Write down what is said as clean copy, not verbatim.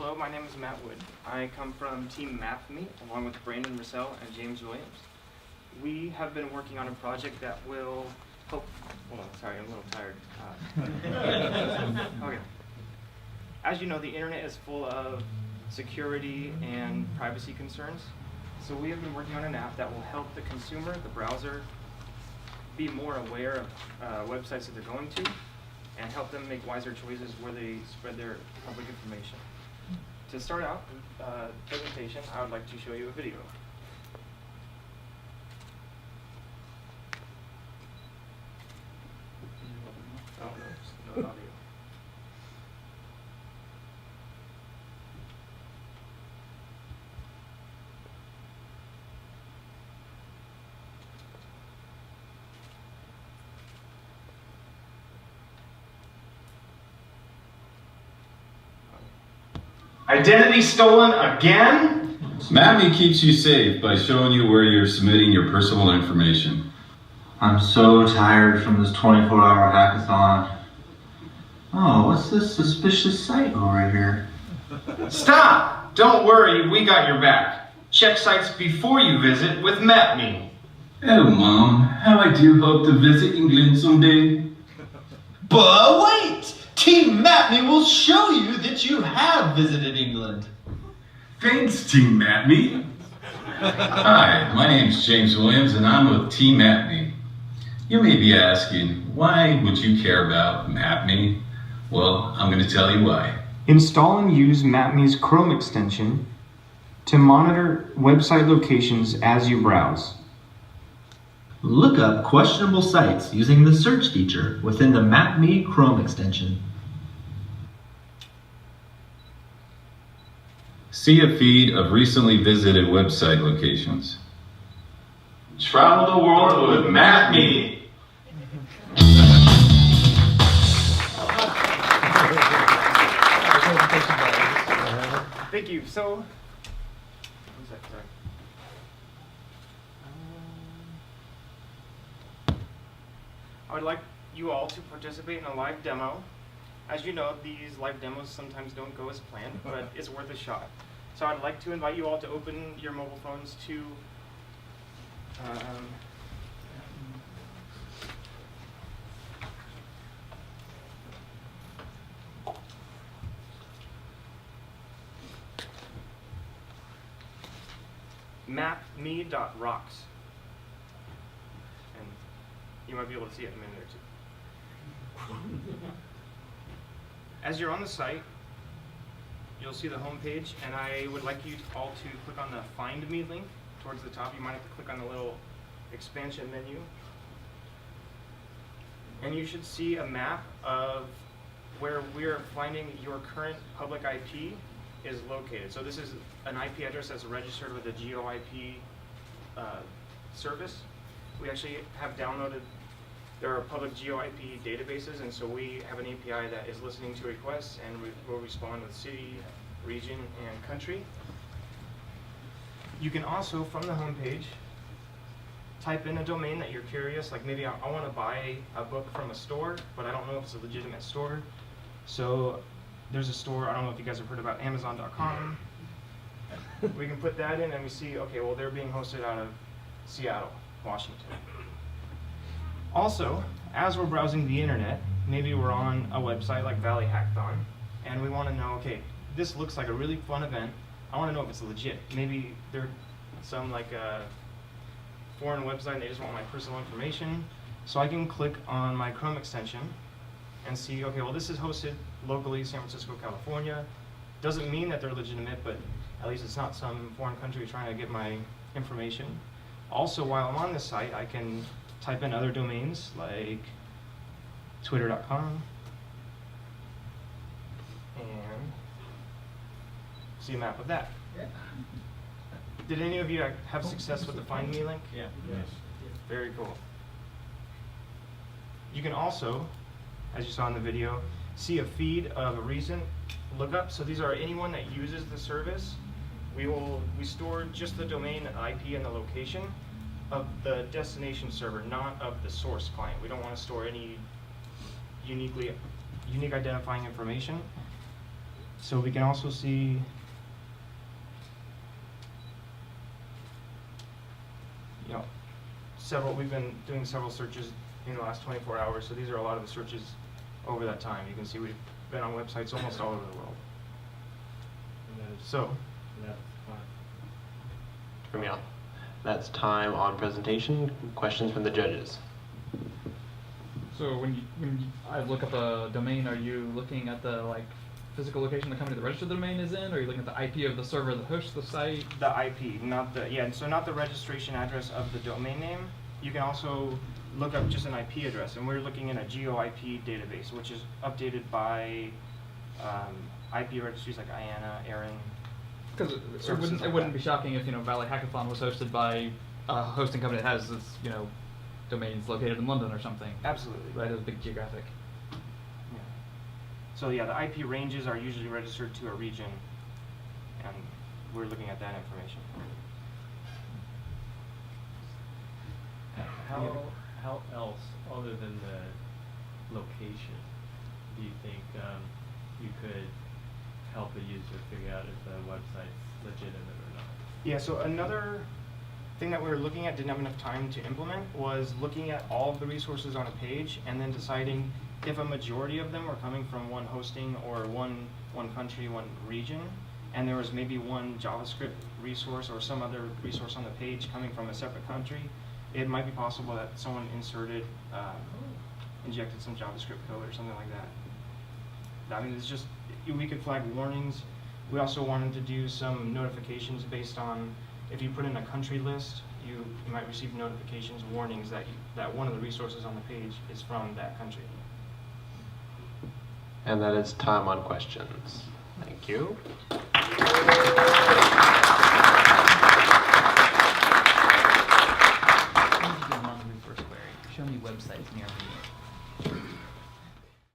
Hello, my name is Matt Wood. I come from Team Mapme, along with Brandon Russell and James Williams. We have been working on a project that will help. Hold on, sorry, I'm a little tired. Okay. As you know, the internet is full of security and privacy concerns. So we have been working on an app that will help the consumer, the browser, be more aware of websites that they're going to and help them make wiser choices where they spread their public information. To start out the presentation, I would like to show you a video. Oh, no audio. Identity stolen again? Mapme keeps you safe by showing you where you're submitting your personal information. I'm so tired from this 24-hour hackathon. Oh, what's this suspicious site over here? Stop! Don't worry, we got your back. Check sites before you visit with Mapme. Oh, Mom, how I do hope to visit England someday. But wait! Team Mapme will show you that you have visited England. Thanks, Team Mapme. Hi, my name's James Williams, and I'm with Team Mapme. You may be asking, why would you care about Mapme? Well, I'm going to tell you why. Install and use Mapme's Chrome extension to monitor website locations as you browse. Look up questionable sites using the search feature within the Mapme Chrome extension. See a feed of recently visited website locations. Travel the world with Mapme. Thank you. So, one sec, sorry. I would like you all to participate in a live demo. As you know, these live demos sometimes don't go as planned, but it's worth a shot. So I'd like to invite you all to open your mobile phones to Mapme.rocks. And you might be able to see it in a minute or two. As you're on the site, you'll see the home page, and I would like you all to click on the Find Me link towards the top. You might have to click on the little expansion menu. And you should see a map of where we're finding your current public IP is located. So this is an IP address that's registered with the GeoIP service. We actually have downloaded, there are public GeoIP databases, and so we have an API that is listening to requests and will respond with city, region, and country. You can also, from the home page, type in a domain that you're curious, like maybe I want to buy a book from a store, but I don't know if it's a legitimate store. So there's a store, I don't know if you guys have heard about Amazon.com. We can put that in and we see, okay, well, they're being hosted out of Seattle, Washington. Also, as we're browsing the internet, maybe we're on a website like Valley Hackathon, and we want to know, okay, this looks like a really fun event. I want to know if it's legit. Maybe they're some like a foreign website and they just want my personal information. So I can click on my Chrome extension and see, okay, well, this is hosted locally, San Francisco, California. Doesn't mean that they're legitimate, but at least it's not some foreign country trying to get my information. Also, while I'm on this site, I can type in other domains like twitter.com and see a map of that. Yeah. Did any of you have success with the Find Me link? Yeah. Yes. Very cool. You can also, as you saw in the video, see a feed of a recent lookup. So these are anyone that uses the service. We store just the domain IP and the location of the destination server, not of the source client. We don't want to store any unique identifying information. So we can also see we've been doing several searches in the last 24 hours, so these are a lot of the searches over that time. You can see we've been on websites almost all over the world. So, From me on. That's time on presentation. Questions from the judges. So when I look up a domain, are you looking at the physical location the company the registered domain is in, or are you looking at the IP of the server that hosts the site? the IP, not the registration address of the domain name. You can also look up just an IP address, and we're looking in a GeoIP database, which is updated by IP registries like IANA, ARIN. Because it wouldn't be shocking if Valley Hackathon was hosted by a hosting company that has its domains located in London or something. Absolutely. Right, it's big geographic. Yeah. So yeah, the IP ranges are usually registered to a region, and we're looking at that information. How else, other than the location, do you think you could help a user figure out if the website's legitimate or not? Yeah, so another thing that we were looking at, didn't have enough time to implement, was looking at all of the resources on a page and then deciding if a majority of them were coming from one hosting or one country, one region, and there was maybe one JavaScript resource or some other resource on the page coming from a separate country. It might be possible that someone injected some JavaScript code or something like that. I mean, it's just, we could flag warnings. We also wanted to do some notifications based on, if you put in a country list, you might receive notifications, warnings that one of the resources on the page is from that country. And that is time on questions. Thank you. Show me websites near me.